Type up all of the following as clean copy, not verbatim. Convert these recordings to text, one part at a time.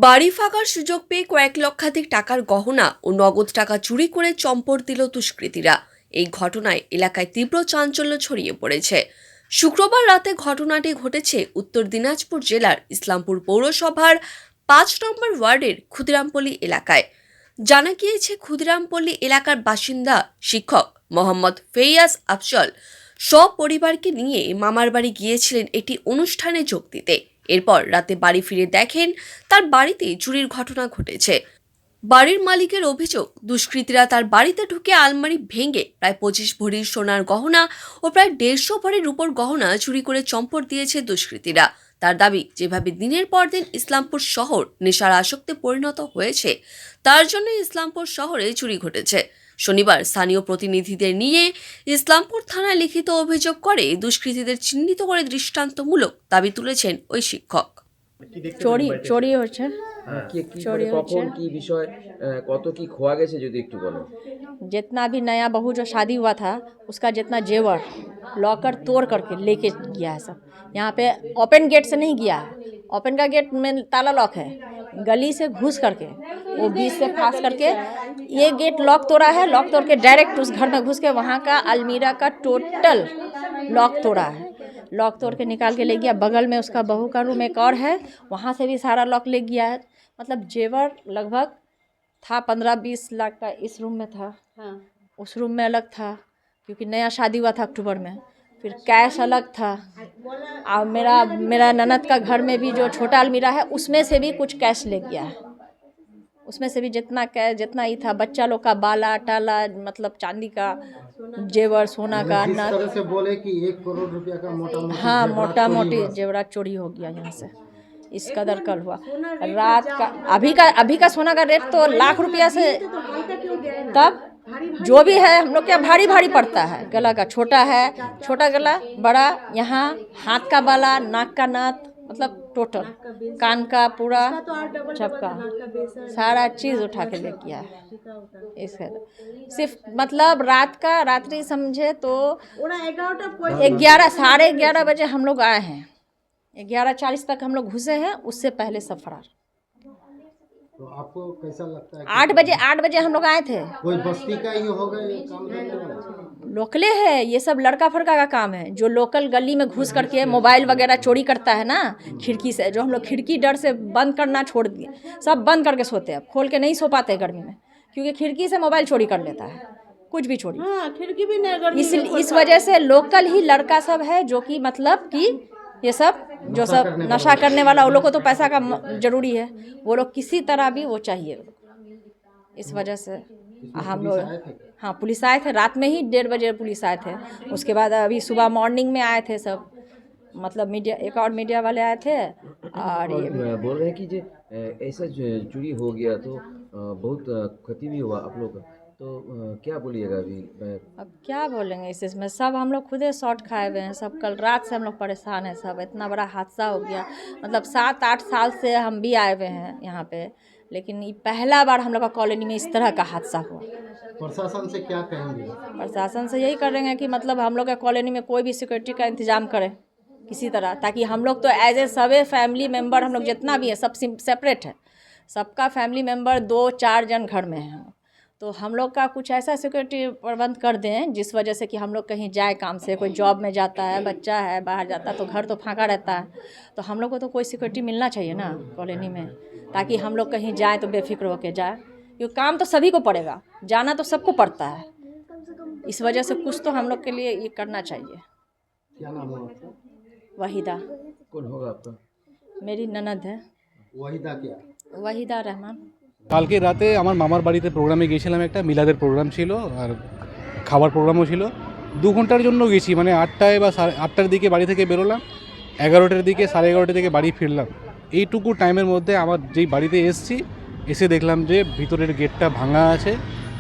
বাড়ি ফাঁকার সুযোগ পেয়ে কয়েক লক্ষাধিক টাকার গহনা ও নগদ টাকা চুরি করে চম্পট দিল দুষ্কৃতীরা। এই ঘটনায় এলাকায় তীব্র চাঞ্চল্য ছড়িয়ে পড়েছে। শুক্রবার রাতে ঘটনাটি ঘটেছে উত্তর দিনাজপুর জেলার ইসলামপুর পৌরসভার ৫ নম্বর ওয়ার্ডের ক্ষুদিরামপল্লী এলাকায়। জানা গিয়েছে, ক্ষুদিরামপল্লী এলাকার বাসিন্দা শিক্ষক মোহাম্মদ ফেয়াজ আফজল সপরিবারকে নিয়ে মামার বাড়ি গিয়েছিলেন একটি অনুষ্ঠানে যোগ দিতে। এরপর রাতে বাড়ি ফিরে দেখেন তার বাড়িতে চুরির ঘটনা ঘটেছে। বাড়ির মালিকের অভিযোগ, দুষ্কৃতীরা তার বাড়িতে ঢুকে আলমারি ভেঙে প্রায় ২৫ ভরির সোনার গহনা ও প্রায় ১৫০ ভরির রূপোর গহনা চুরি করে চম্পট দিয়েছে দুষ্কৃতীরা। তার দাবি, যেভাবে দিনের পর দিন ইসলামপুর শহর নেশার আসক্তে পরিণত হয়েছে, তার জন্য ইসলামপুর শহরে চুরি ঘটেছে। শনিবার স্থানীয় প্রতিনিধিদের নিয়ে ইসলামপুর থানায় লিখিত অভিযোগ করে দুষ্কৃতীদের চিহ্নিত করে দৃষ্টান্তমূলক দাবি তুলেছেন ওই শিক্ষক। চোরি হচ্ছে। চোরি কখন কি বিষয় কত কি খোয়া গেছে যদি একটু বলেন। जितना भी नया बहू जो शादी हुआ था उसका जितना जेवर लॉकर तोड़ करके लेके गया है सब। यहाँ पे ओपन गेट से नहीं गया है, ओपन का गेट में ताला लॉक है, गली से घुस करके वो बीच से फांस करके ये गेट लॉक तोड़ा है। लॉक तोड़ के डायरेक्ट उस घर में घुस के वहाँ का अलमीरा का टोटल लॉक तोड़ा है। लॉक तोड़ के निकाल के ले गया। बगल में उसका बहू का रूम एक और है, वहाँ से भी सारा लॉक ले गया है। मतलब जेवर लगभग था 15-20 लाख का इस रूम में था। हाँ। उस रूम में अलग था क्योंकि नया शादी हुआ था अक्टूबर में। फिर कैश अलग था। और मेरा ननद का घर में भी जो छोटा अलमीरा है उसमें से भी कुछ कैश ले गया है। उसमें से भी जितना ही था, बच्चा लोग का बाला टाला, मतलब चांदी का जेवर, सोना का जिस तरह से बोले कि 1 करोड़ रुपया का मोटा हाँ मोटा मोटी जेवरात चोरी हो गया यहाँ से। इस कदर कल हुआ रात का। अभी का सोना का रेट तो लाख रुपया से, तब जो भी है हम लोग क्या भारी भारी पड़ता है। गला का छोटा है, छोटा गला, बड़ा, यहाँ हाथ का बाला, नाक का नथ, मतलब टोटल कान का पूरा सबका सारा चीज़ उठा के ले गया है। इसका सिर्फ मतलब रात्रि समझे तो 11 साढ़े 11 बजे हम लोग आए हैं। 11:40 तक हम लोग घुसे हैं, उससे पहले सब फरार। तो आपको कैसा लगता है? 8 बजे हम लोग आए थे। कोई बस्ती का ही होगा ये काम करने वाला? लोकले है ये सब, लड़का फड़का का काम है। जो लोकल गली में घुस करके मोबाइल वगैरह चोरी करता है ना खिड़की से, जो हम लोग खिड़की डर से बंद करना छोड़ दिए, सब बंद करके सोते हैं। अब खोल के नहीं सो पाते गर्मी में, क्योंकि खिड़की से मोबाइल चोरी कर लेता है, कुछ भी चोरी। हाँ, खिड़की भी नहीं। इस वजह से लोकल ही लड़का सब है, जो कि मतलब कि ये सब जो सब नशा करने वाला, वो लोग को तो पैसा का जरूरी है, वो लोग किसी तरह भी वो चाहिए। इस वजह से हम लोग, हाँ पुलिस आए थे रात में ही 1:30 बजे पुलिस आए थे। उसके बाद अभी सुबह मॉर्निंग में आए थे सब, मतलब मीडिया, एक और मीडिया वाले आए थे। और ये बोल रहे हैं कि ऐसा चोरी हो गया तो बहुत क्षति भी हुआ आप लोग का, तो क्या बोलिएगा अभी? अब क्या बोलेंगे इसमें, सब हम लोग खुदे शॉट खाए हुए हैं सब। कल रात से हम लोग परेशान हैं सब। इतना बड़ा हादसा हो गया, मतलब 7-8 साल से हम भी आए हुए हैं यहाँ पे, लेकिन ये पहला बार हम लोग का कॉलोनी में इस तरह का हादसा हुआ। प्रशासन से क्या कहेंगे? प्रशासन से यही कर रहे हैं कि मतलब हम लोग का कॉलोनी में कोई भी सिक्योरिटी का इंतजाम करे किसी तरह, ताकि हम लोग तो एज ए सभी फैमिली मेम्बर, हम लोग जितना भी है सब सेपरेट है। सबका फैमिली मेम्बर 2-4 जन घर में है, तो हम लोग का कुछ ऐसा सिक्योरिटी प्रबंध कर दें जिस वजह से कि हम लोग कहीं जाए काम से, कोई जॉब में जाता है, बच्चा है बाहर जाता है, तो घर तो फाँका रहता है। तो हम लोग को तो कोई सिक्योरिटी मिलना चाहिए ना कॉलोनी में, ताकि हम लोग कहीं जाएँ तो बेफिक्र होकर जाए, क्योंकि काम तो सभी को पड़ेगा, जाना तो सबको पड़ता है। इस वजह से कुछ तो हम लोग के लिए ये करना चाहिए। क्या नाम है आपका? वहीदा। कौन होगा आपका? मेरी ननद है। ওয়াহিদা क्या? वहीदा रहमान। কালকে রাতে আমার মামার বাড়িতে প্রোগ্রামে গিয়েছিলাম, একটা মিলাদের প্রোগ্রাম ছিল আর খাবার প্রোগ্রামও ছিল। 2 ঘন্টার জন্য গেছি, মানে 8টায় বা 8টার দিকে বাড়ি থেকে বেরোলাম, 11টার দিকে 11:30 থেকে বাড়ি ফিরলাম। এইটুকু টাইমের মধ্যে আমার যেই বাড়িতে এসে দেখলাম যে ভিতরের গেটটা ভাঙা আছে,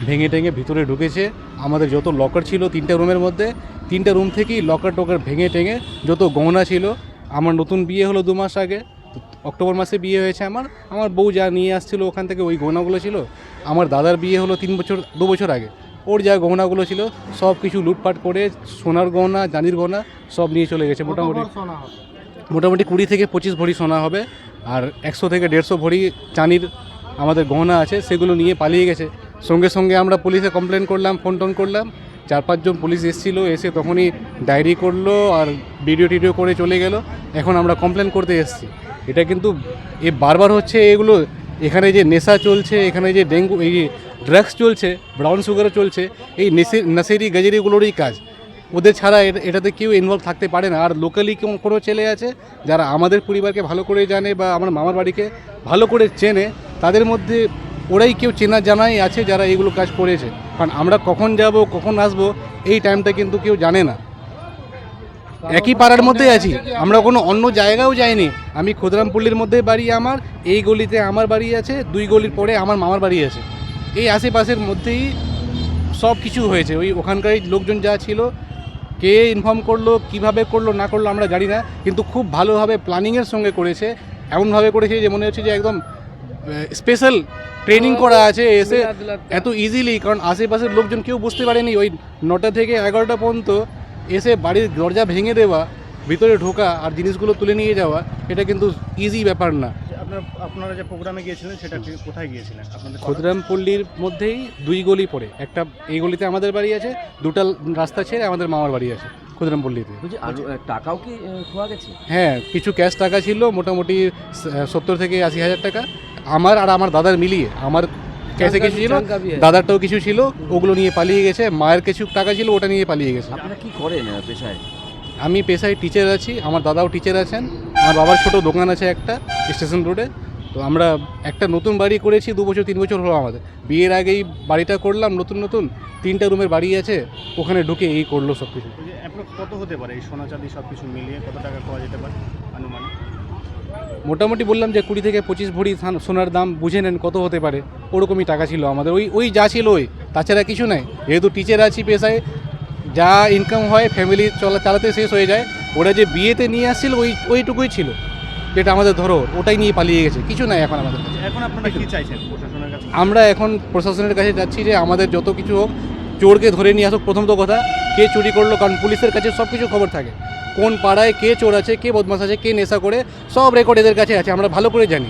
ভেঙে টেঙে ভিতরে ঢুকেছে। আমাদের যত লকার ছিল 3টা রুমের মধ্যে, 3টা রুম থেকেই লকার টকার ভেঙে টেঙে যত গহনা ছিল। আমার নতুন বিয়ে হলো 2 মাস আগে, অক্টোবর মাসে বিয়ে হয়েছে আমার বউ যা নিয়ে আসছিল ওখান থেকে ওই গহনাগুলো ছিল। আমার দাদার বিয়ে হলো 2 বছর আগে, ওর যা গহনাগুলো ছিল সব কিছু লুটপাট করে সোনার গহনা, চাঁদির গহনা সব নিয়ে চলে গেছে। মোটামুটি মোটামুটি 20 থেকে 25 ভরি সোনা হবে, আর 100 থেকে 150 ভরি চাঁদির আমাদের গহনা আছে, সেগুলো নিয়ে পালিয়ে গেছে। সঙ্গে সঙ্গে আমরা পুলিশে কমপ্লেন করলাম, ফোন টোন করলাম, 4-5 জন পুলিশ এসেছিলো, এসে তখনই ডায়েরি করলো আর ভিডিও টিডিও করে চলে গেল। এখন আমরা কমপ্লেন করতে এসেছি। এটা কিন্তু বারবার হচ্ছে এগুলো। এখানে যে নেশা চলছে, এখানে যে ডেঙ্গু, এই ড্রাগস চলছে, ব্রাউন সুগারও চলছে, এই নেশারি গেজেরিগুলোরই কাজ। ওদের ছাড়া এটাতে কেউ ইনভলভ থাকতে পারে না। আর লোকালি কোনো ছেলে আছে যারা আমাদের পরিবারকে ভালো করে জানে বা আমার মামার বাড়িকে ভালো করে চেনে, তাদের মধ্যে ওরাই কেউ চেনা জানাই আছে যারা এইগুলো কাজ করেছে। কারণ আমরা কখন যাব কখন আসবো এই টাইমটা কিন্তু কেউ জানে না। একই পাড়ার মধ্যে আছি আমরা, কোনো অন্য জায়গাও যাইনি। আমি ক্ষুদিরামপল্লির মধ্যে বাড়ি আমার, এই গলিতে আমার বাড়ি আছে, 2 গলির পরে আমার মামার বাড়ি আছে। এই আশেপাশের মধ্যেই সব কিছু হয়েছে। ওখানকার লোকজন যা ছিল, কে ইনফর্ম করলো, কিভাবে করলো না করলো আমরা জানি না, কিন্তু খুব ভালোভাবে প্ল্যানিংয়ের সঙ্গে করেছে। এমনভাবে করেছে যে মনে হচ্ছে যে একদম স্পেশাল ট্রেনিং করা আছে এসে এত ইজিলি। কারণ আশেপাশের লোকজন কেউ বুঝতে পারেনি, ওই 9টা থেকে 11টা পর্যন্ত এসে বাড়ির দরজা ভেঙে দেওয়া, ভিতরে ঢোকা আর জিনিসগুলো তুলে নিয়ে যাওয়া, এটা কিন্তু ইজি ব্যাপার না। আপনারা যে প্রোগ্রামে গিয়েছিলেন সেটা কোথায় গিয়েছিলেন? আপনাদের ক্ষুদিরামপল্লির মধ্যেই 2 গলি পড়ে, একটা এই গলিতে আমাদের বাড়ি আছে, 2টা রাস্তা ছেড়ে আমাদের মামার বাড়ি আছে ক্ষুদিরামপল্লিতে। বলছি আর টাকাও কি খোয়া গেছে? হ্যাঁ, কিছু ক্যাশ টাকা ছিল, মোটামুটি 70 থেকে 80 হাজার টাকা। আমার আর আমার দাদার মিলিয়ে, আমার ক্যাশে কিছু ছিল, দাদারটাও কিছু ছিল, ওগুলো নিয়ে পালিয়ে গেছে। মায়ের কিছু টাকা ছিল, ওটা নিয়ে পালিয়ে গেছে। আপনারা কি করেন পেশায়? আমি পেশায় টিচার আছি, আমার দাদাও টিচার আছেন, আমার বাবার ছোট দোকান আছে একটা স্টেশন রোডে। তো আমরা একটা নতুন বাড়ি করেছি, 2 বছর 3 বছর হলো আমাদের। বিয়ের আগেই বাড়িটা করলাম, নতুন 3টা রুমের বাড়ি আছে, ওখানে ঢুকে এই করলো সব কিছু। কত হতে পারে এই সোনা চাঁদি সব কিছু মিলিয়ে, কত টাকা পাওয়া যেতে পারে আনুমানিক? মোটামুটি বললাম যে 20 থেকে 25 ভরি সোনার দাম, বুঝে নেন কত হতে পারে। ওরকমই টাকা ছিল আমাদের, ওই যা ছিল ওই, তাছাড়া কিছু নাই। যেহেতু টিচার আছি পেশায়, যা ইনকাম হয় ফ্যামিলি চালাতে শেষ হয়ে যায়। ওরা যে বিয়েতে নিয়ে আসছিল ওইটুকুই ছিল, যেটা আমাদের ধরো ওটাই নিয়ে পালিয়ে গেছে, কিছু নাই এখন আমাদের কাছে। এখন আপনারা কি চাইছেন প্রশাসনের কাছে? আমরা এখন প্রশাসনের কাছে যাচ্ছি যে আমাদের যত কিছু হোক, চোরকে ধরে নিয়ে আসুক। প্রথম তো কথা, কে চুরি করলো, কারণ পুলিশের কাছে সব কিছু খবর থাকে, কোন পাড়ায় কে চোর আছে, কে বদমাশ আছে, কে নেশা করে, সব রেকর্ড এদের কাছে আছে, আমরা ভালো করে জানি।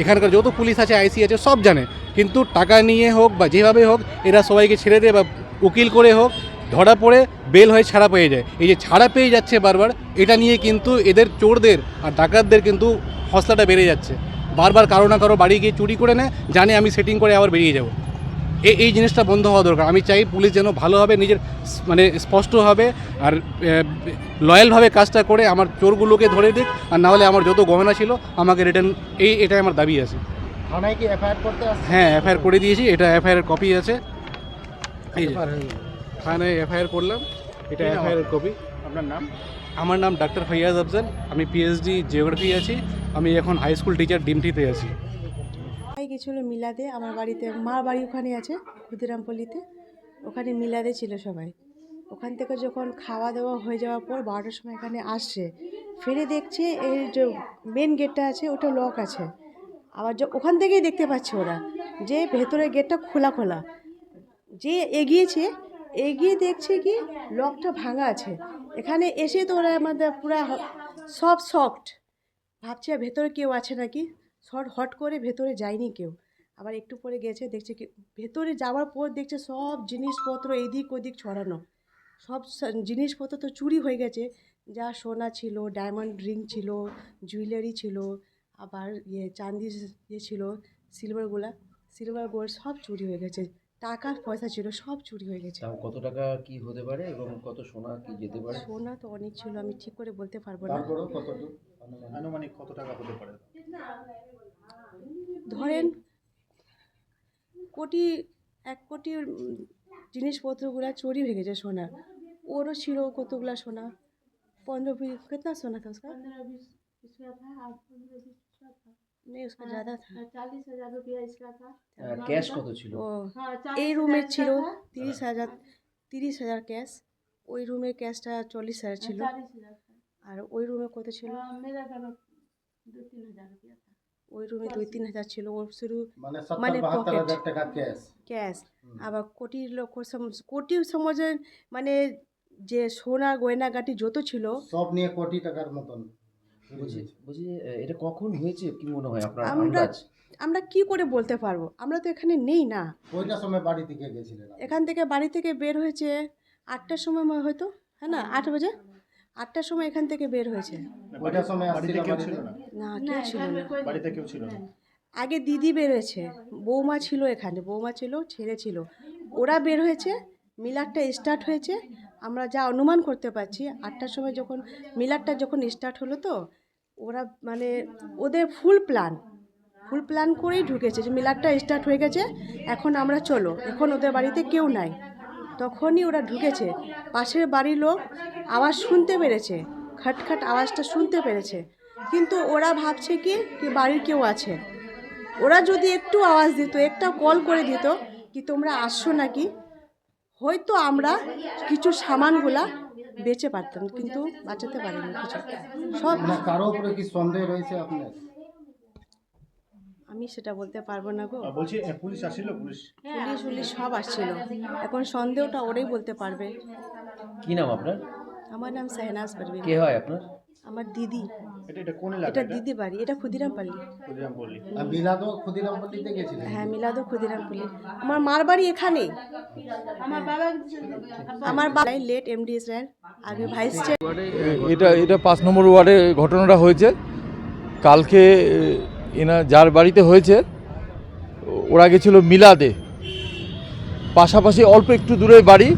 এখানকার যত পুলিশ আছে, আইসি আছে, সব জানে। কিন্তু টাকা নিয়ে হোক বা যেভাবে হোক, এরা সবাইকে ছেড়ে দেয় বা উকিল করে হোক, ধরা পড়ে বেল হয়ে ছাড়া পেয়ে যায়। এই যে ছাড়া পেয়ে যাচ্ছে বারবার, এটা নিয়ে কিন্তু এদের চোরদের আর ডাকাতদের কিন্তু হসলাটা বেড়ে যাচ্ছে। বারবার কারো না কারো বাড়ি গিয়ে চুরি করে নেয়, জানে আমি সেটিং করে আবার বেরিয়ে যাব। এই জিনিসটা বন্ধ হওয়া দরকার। আমি চাই পুলিশ যেন ভালোভাবে নিজের মানে স্পষ্টভাবে আর লয়ালভাবে কাজটা করে আমার চোরগুলোকে ধরে দিক, আর না হলে আমার যত গহনা ছিল আমাকে রিটার্ন, এটাই আমার দাবি আছে। থানায় কি এফআইআর করতে আসছে? হ্যাঁ, এফআইআর করে দিয়েছি, এটা এফআইআর কপি আছে, এই যে থানায় এফআইআর করলাম, এটা এফআইআর কপি। আপনার নাম? আমার নাম ডাক্তার ফৈয়াজ আফজাল, আমি পিএইচডি জিওগ্রাফি আছি, আমি এখন হাই স্কুল টিচার ডিমটিতে আছি। সবাই গেছিলো মিলাদে, আমার বাড়িতে, মা বাড়ি ওখানে আছে ক্ষুদিরামপল্লিতে, ওখানে মিলাদে ছিল সবাই। ওখান থেকে যখন খাওয়া দাওয়া হয়ে যাওয়ার পর 12টার সময় এখানে আসছে, ফিরে দেখছে এই যে মেন গেটটা আছে ওটা লক আছে। আবার ওখান থেকেই দেখতে পাচ্ছে ওরা যে ভেতরের গেটটা খোলা, যে এগিয়ে দেখছে কি লকটা ভাঙা আছে। এখানে এসে তো ওরা আমাদের পুরা সব শকড, ভাবছে ভেতরে কেউ আছে নাকি। হট করে ভেতরে যায়নি কেউ, আবার একটু পরে গেছে, দেখছে কি ভেতরে যাওয়ার পর দেখছে সব জিনিসপত্র এদিক ওদিক ছড়ানো, সব জিনিসপত্র তো চুরি হয়ে গেছে। যা সোনা ছিল, ডায়মন্ড রিং ছিল, জুয়েলারি ছিল, আবার চাঁদি ছিল, সিলভার গোল্ড সব চুরি হয়ে গেছে। টাকা পয়সা ছিল সব চুরি হয়ে গেছে। তাও কত টাকা কি হতে পারে এবং কত সোনা কি যেতে পারে? সোনা তো অনেক ছিল, আমি ঠিক করে বলতে পারবো না। তারপরেও কতটুকু আনুমানিক কত টাকা হতে পারে? ধরেন এক কোটির জিনিসপত্রগুলো চুরি হয়ে গেছে। সোনা ওরও ছিল কতগুলা সোনা, 15-20 कितना सोना था उसका? 15-20 का था, 15-20 का नहीं, उसका ज़्यादा था। 40,000 रुपया इसका था। ক্যাশ কত ছিল? ও এই রুমের ছিল 30,000 ক্যাশ, ওই রুমের ক্যাশটা 40,000 ছিল। আর ওই রুমে কত ছিল? ওই রুমে 2-3 হাজার ছিল। ওর শুধু মানে 70-72 টাকা ক্যাশ। আবার কোটির সমাজে মানে যে সোনা গয়নাগাটি যত ছিল সব নিয়ে কোটি টাকার মতন। বলছি এটা কখন হয়েছে কি মনে হয় আপনার আমরা আন্দাজ? আমরা কি করে বলতে পারবো, আমরা তো এখানে নেই না। ওইটার সময় বাড়ি থেকে গেছিলেন আপনি? এখান থেকে বাড়ি থেকে বের হয়েছে 8টার সময় হয়তো, হ্যাঁ না 8 বাজে, 8টার সময় এখান থেকে বের হয়েছে। ওইটার সময় বাড়িতে আসছিল কেউ বাড়িতে? ছিল না? না কেউ ছিল না, বাড়িতে কেউ ছিল না? আগে দিদি বের হয়েছে, বৌমা ছিল এখানে, বৌমা ছিল, ছেলে ছিল, ওরা বের হয়েছে, মিলাদটা স্টার্ট হয়েছে। আমরা যা অনুমান করতে পারছি 8টার সময় যখন মিলাদটা যখন স্টার্ট হলো, তো ওরা মানে ওদের ফুল প্ল্যান করেই ঢুকেছে যে মিলাদটা স্টার্ট হয়ে গেছে, এখন আমরা চলো, এখন ওদের বাড়িতে কেউ নাই। তখনই ওরা ঢুকেছে, পাশের বাড়ির লোক আওয়াজ শুনতে পেরেছে, খটখট আওয়াজটা শুনতে পেরেছে, কিন্তু ওরা ভাবছে কি বাড়ির কেউ আছে। ওরা যদি একটু আওয়াজ দিত, একটা কল করে দিত কি তোমরা আসছো নাকি, হয়তো আমরা কিছু সামানগুলা বেচে পারতাম, কিন্তু বাঁচাতে পারিনি কিছু। সব মানে কারো উপরে কি সন্দেহ রয়েছে আপনার? আমি সেটা বলতে পারবো না গো। বলছি পুলিশ আসছিল? পুলিশ পুলিশ সব আসছিল, এখন সন্দেহটা ওরাই বলতে পারবে। কি নাম আপনার? আমার নাম শাহনাজ পারভিন, কে হয় আপনার? আমার দিদি। এটা কোন এলাকা? এটা দিদি বাড়ি, এটা ক্ষুদিরামপল্লী। ক্ষুদিরাম পল্লী। আর বিলাদও ক্ষুদিরামপল্লিতে গেছিলেন? হ্যাঁ, মিলাদও ক্ষুদিরামপল্লী। আমার মার বাড়ি এখানেই। আমার বাবা লেট এমডি স্যার, আগে ভাইস চেয়ার। এটা 5 নম্বর ওয়ার্ডে ঘটনাটা হয়েছে। কালকে এনা যার বাড়িতে হয়েছে ওরা গেছিল মিলাদে, পাশাপাশি অল্প একটু দূরে বাড়ি।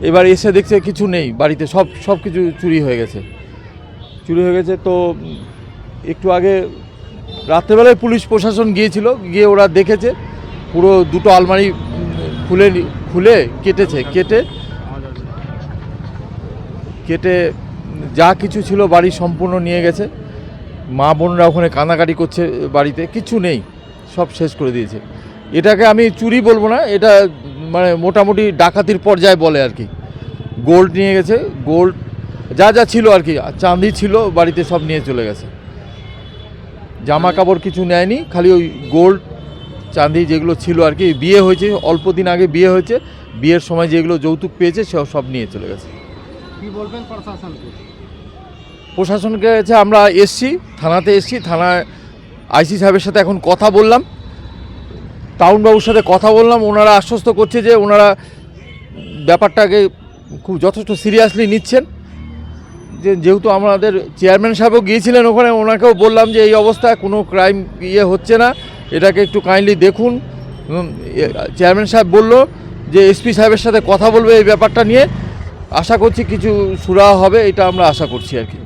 এবার এসে দেখছে কিছু নেই বাড়িতে, সব কিছু চুরি হয়ে গেছে। তো একটু আগে রাত্রেবেলায় পুলিশ প্রশাসন গিয়েছিল, গিয়ে ওরা দেখেছে পুরো দুটো আলমারি খুলে কেটে যা কিছু ছিল বাড়ি সম্পূর্ণ নিয়ে গেছে। মা বোনরা ওখানে কান্নাকাটি করছে, বাড়িতে কিছু নেই, সব শেষ করে দিয়েছে। এটাকে আমি চুরি বলবো না, এটা মানে মোটামুটি ডাকাতির পর্যায়ে বলে আর কি। গোল্ড নিয়ে গেছে, গোল্ড যা ছিল আর কি, চাঁদি ছিল বাড়িতে সব নিয়ে চলে গেছে। জামা কাপড় কিছু নেয়নি, খালি ওই গোল্ড চাঁদি যেগুলো ছিল আর কি। বিয়ে হয়েছে, অল্প দিন আগে বিয়ে হয়েছে, বিয়ের সময় যেগুলো যৌতুক পেয়েছে সব নিয়ে চলে গেছে। কি বলবেন প্রশাসনকে? প্রশাসনকে কাছে আমরা থানাতে এসছি, থানায় আইসি সাহেবের সাথে এখন কথা বললাম, টাউনবাবুর সাথে কথা বললাম। ওনারা আশ্বস্ত করছে যে ওনারা ব্যাপারটাকে খুব যথেষ্ট সিরিয়াসলি নিচ্ছেন। যেহেতু আমাদের চেয়ারম্যান সাহেবও গিয়েছিলেন ওখানে, ওনাকেও বললাম যে এই অবস্থায় কোনো ক্রাইম হচ্ছে না, এটাকে একটু কাইন্ডলি দেখুন। চেয়ারম্যান সাহেব বলল যে এসপি সাহেবের সাথে কথা বলবে এই ব্যাপারটা নিয়ে, আশা করছি কিছু সুরাহা হবে, এটা আমরা আশা করছি আর কি।